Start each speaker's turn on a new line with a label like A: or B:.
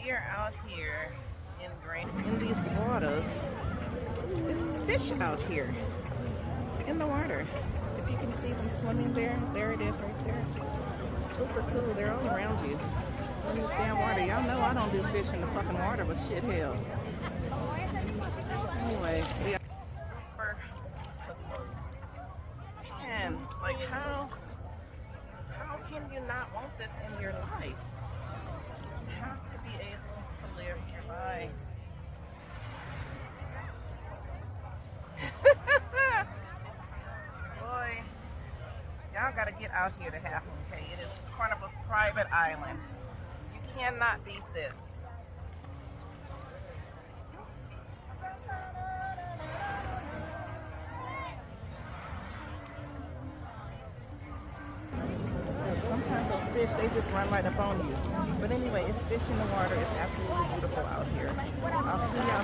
A: We are out here in these waters. There's fish out here in the water. If you can see them swimming there, there it is right there. Super cool. They're all around you in this damn water. Y'all know I don't do fish in the fucking water, but shit hell. Anyway, we are super beautiful. And like how can you not want this in your life? You have to be able to live your life. Boy, y'all gotta get out here to have them, okay? It is Carnival's private island. You cannot beat this. Sometimes those fish, they just run right up on you. But anyway, it's fish in the water. It's absolutely beautiful out here. I'll see y'all.